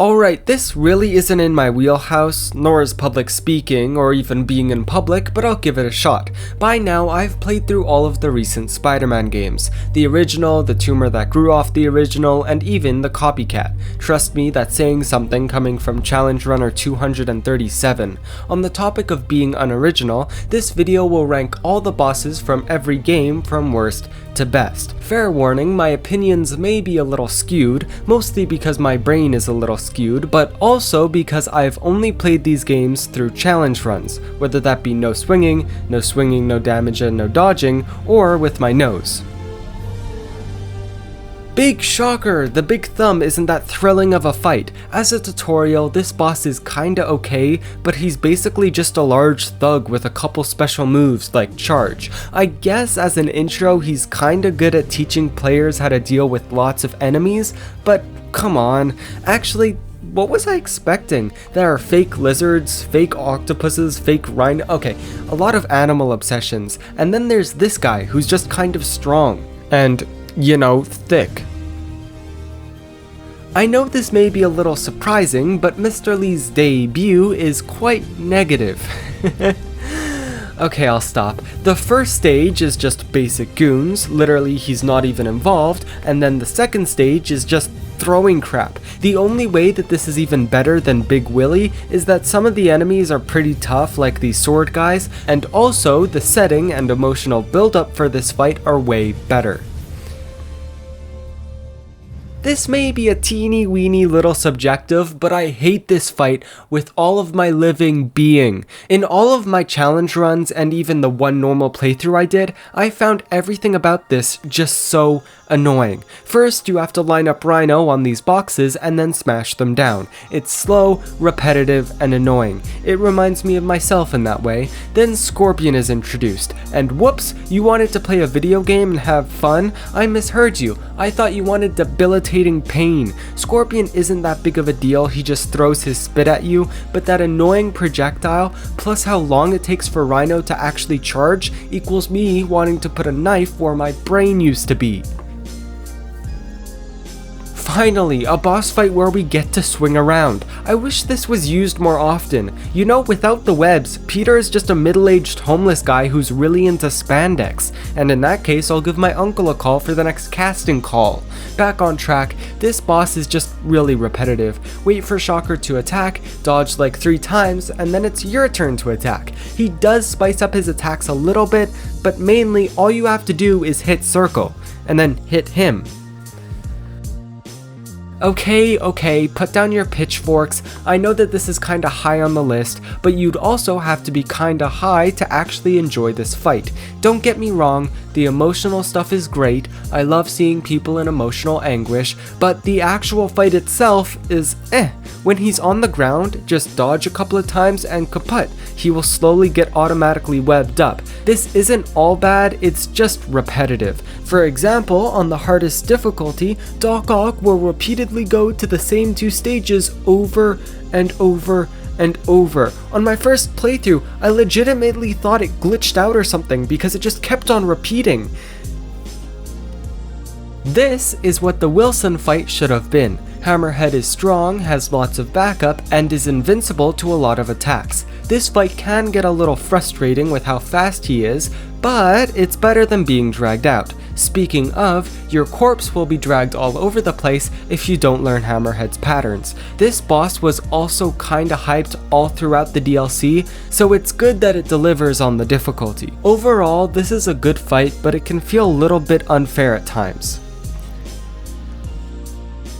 Alright, this really isn't in my wheelhouse, nor is public speaking or even being in public, but I'll give it a shot. By now, I've played through all of the recent Spider-Man games. The original, the tumor that grew off the original, and even the copycat. Trust me, that's saying something coming from Challenge Runner 237. On the topic of being unoriginal, this video will rank all the bosses from every game from worst to best. Fair warning, my opinions may be a little skewed, mostly because my brain is a little skewed, but also because I've only played these games through challenge runs, whether that be no swinging, no damage and no dodging, or with my nose. Big shocker! The big thumb isn't that thrilling of a fight. As a tutorial, this boss is kinda okay, but he's basically just a large thug with a couple special moves like charge. I guess as an intro, he's kinda good at teaching players how to deal with lots of enemies, but come on. Actually, what was I expecting? There are fake lizards, fake octopuses, fake rhino. Okay, a lot of animal obsessions. And then there's this guy who's just kind of strong. And you know, thick. I know this may be a little surprising, but Mr. Lee's debut is quite negative. Okay, I'll stop. The first stage is just basic goons, literally he's not even involved, and then the second stage is just throwing crap. The only way that this is even better than Big Willie is that some of the enemies are pretty tough, like these sword guys, and also the setting and emotional build-up for this fight are way better. This may be a teeny weeny little subjective, but I hate this fight with all of my living being. In all of my challenge runs and even the one normal playthrough I did, I found everything about this just so annoying. First, you have to line up Rhino on these boxes and then smash them down. It's slow, repetitive, and annoying. It reminds me of myself in that way. Then Scorpion is introduced, and whoops, you wanted to play a video game and have fun? I misheard you. I thought you wanted debilitating pain. Scorpion isn't that big of a deal, he just throws his spit at you, but that annoying projectile, plus how long it takes for Rhino to actually charge, equals me wanting to put a knife where my brain used to be. Finally, a boss fight where we get to swing around. I wish this was used more often. You know, without the webs, Peter is just a middle-aged homeless guy who's really into spandex. And in that case, I'll give my uncle a call for the next casting call. Back on track, this boss is just really repetitive. Wait for Shocker to attack, dodge like 3 times, and then it's your turn to attack. He does spice up his attacks a little bit, but mainly all you have to do is hit circle, and then hit him. Okay, put down your pitchforks. I know that this is kinda high on the list, but you'd also have to be kinda high to actually enjoy this fight. Don't get me wrong, the emotional stuff is great, I love seeing people in emotional anguish, but the actual fight itself is When he's on the ground, just dodge a couple of times and kaput. He will slowly get automatically webbed up. This isn't all bad, it's just repetitive. For example, on the hardest difficulty, Doc Ock will repeatedly go to the same 2 stages over and over and over. On my first playthrough, I legitimately thought it glitched out or something because it just kept on repeating. This is what the Wilson fight should have been. Hammerhead is strong, has lots of backup, and is invincible to a lot of attacks. This fight can get a little frustrating with how fast he is, but it's better than being dragged out. Speaking of, your corpse will be dragged all over the place if you don't learn Hammerhead's patterns. This boss was also kinda hyped all throughout the DLC, so it's good that it delivers on the difficulty. Overall, this is a good fight, but it can feel a little bit unfair at times.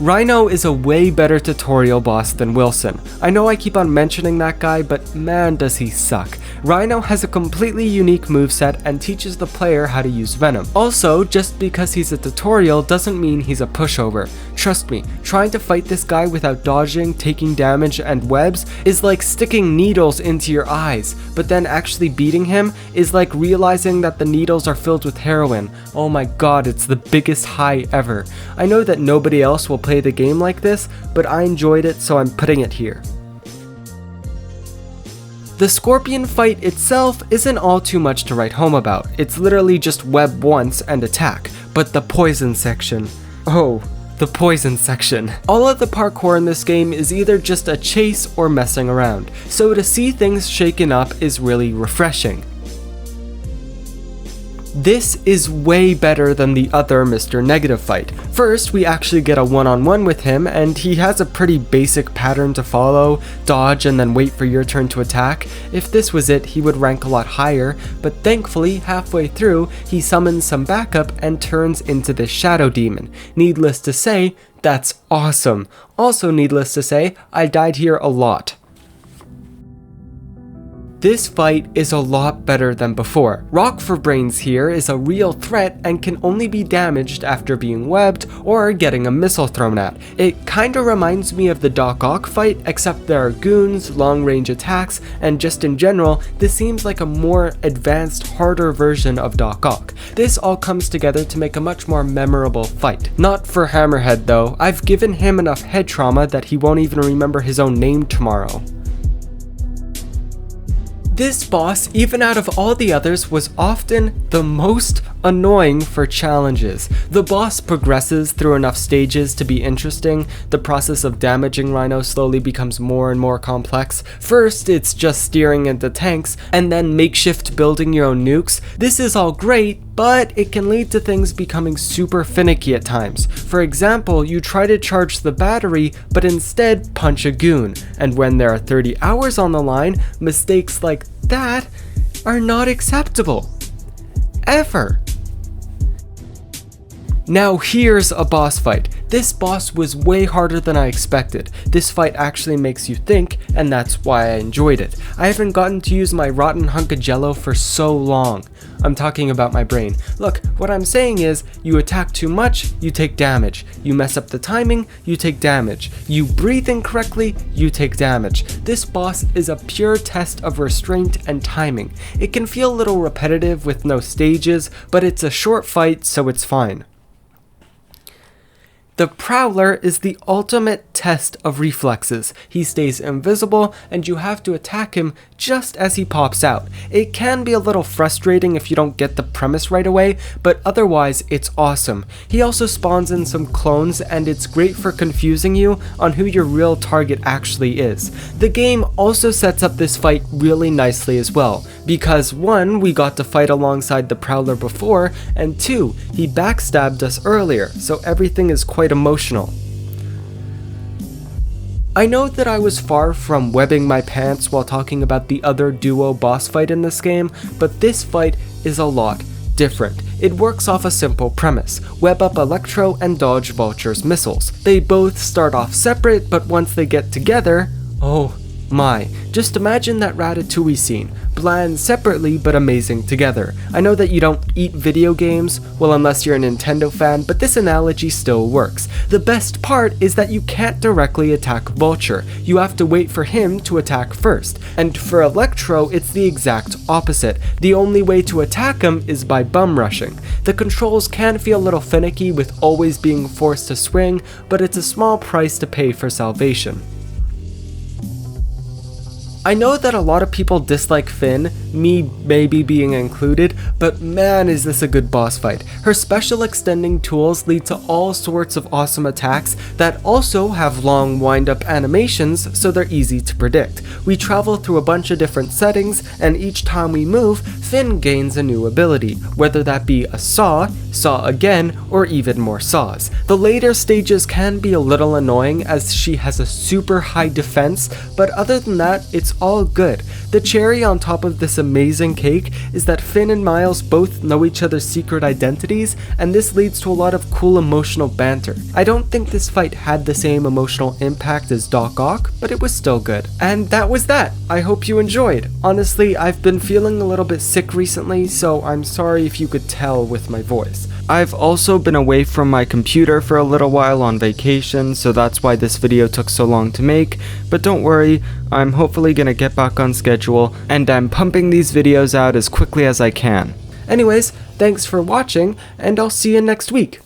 Rhino is a way better tutorial boss than Wilson. I know I keep on mentioning that guy, but man does he suck. Rhino has a completely unique moveset and teaches the player how to use Venom. Also, just because he's a tutorial doesn't mean he's a pushover. Trust me, trying to fight this guy without dodging, taking damage, and webs is like sticking needles into your eyes, but then actually beating him is like realizing that the needles are filled with heroin. Oh my god, it's the biggest high ever. I know that nobody else will play the game like this, but I enjoyed it, so I'm putting it here. The Scorpion fight itself isn't all too much to write home about. It's literally just web once and attack, but the poison section. Oh, the poison section. All of the parkour in this game is either just a chase or messing around, so to see things shaken up is really refreshing. This is way better than the other Mr.Negative fight. First, we actually get a one-on-one with him, and he has a pretty basic pattern to follow: dodge and then wait for your turn to attack. If this was it, he would rank a lot higher, but thankfully, halfway through, he summons some backup and turns into this shadow demon. Needless to say, that's awesome. Also needless to say, I died here a lot. This fight is a lot better than before. Rock for Brains here is a real threat and can only be damaged after being webbed or getting a missile thrown at. It kinda reminds me of the Doc Ock fight, except there are goons, long range attacks, and just in general, this seems like a more advanced, harder version of Doc Ock. This all comes together to make a much more memorable fight. Not for Hammerhead though. I've given him enough head trauma that he won't even remember his own name tomorrow. This boss, even out of all the others, was often the most annoying for challenges. The boss progresses through enough stages to be interesting. The process of damaging Rhino slowly becomes more and more complex. First, it's just steering into tanks, and then makeshift building your own nukes. This is all great, but it can lead to things becoming super finicky at times. For example, you try to charge the battery, but instead punch a goon. And when there are 30 hours on the line, mistakes like that are not acceptable. Ever. Now here's a boss fight. This boss was way harder than I expected. This fight actually makes you think, and that's why I enjoyed it. I haven't gotten to use my rotten hunk of jello for so long. I'm talking about my brain. Look, what I'm saying is, you attack too much, you take damage. You mess up the timing, you take damage. You breathe incorrectly, you take damage. This boss is a pure test of restraint and timing. It can feel a little repetitive with no stages, but it's a short fight, so it's fine. The Prowler is the ultimate test of reflexes. He stays invisible, and you have to attack him just as he pops out. It can be a little frustrating if you don't get the premise right away, but otherwise it's awesome. He also spawns in some clones, and it's great for confusing you on who your real target actually is. The game also sets up this fight really nicely as well, because 1, we got to fight alongside the Prowler before, and 2, he backstabbed us earlier, so everything is quite emotional. I know that I was far from webbing my pants while talking about the other duo boss fight in this game, but this fight is a lot different. It works off a simple premise: web up Electro and dodge Vulture's missiles. They both start off separate, but once they get together, oh my, just imagine that Ratatouille scene. Bland separately, but amazing together. I know that you don't eat video games, well, unless you're a Nintendo fan, but this analogy still works. The best part is that you can't directly attack Vulture. You have to wait for him to attack first. And for Electro, it's the exact opposite. The only way to attack him is by bum rushing. The controls can feel a little finicky with always being forced to swing, but it's a small price to pay for salvation. I know that a lot of people dislike Finn, me maybe being included, but man is this a good boss fight. Her special extending tools lead to all sorts of awesome attacks that also have long wind-up animations, so they're easy to predict. We travel through a bunch of different settings, and each time we move, Finn gains a new ability, whether that be a saw again, or even more saws. The later stages can be a little annoying as she has a super high defense, but other than that, it's all good. The cherry on top of this amazing cake is that Finn and Miles both know each other's secret identities, and this leads to a lot of cool emotional banter. I don't think this fight had the same emotional impact as Doc Ock, but it was still good. And that was that. I hope you enjoyed. Honestly, I've been feeling a little bit sick recently, so I'm sorry if you could tell with my voice. I've also been away from my computer for a little while on vacation, so that's why this video took so long to make, but don't worry, I'm hopefully gonna get back on schedule, and I'm pumping these videos out as quickly as I can. Anyways, thanks for watching, and I'll see you next week.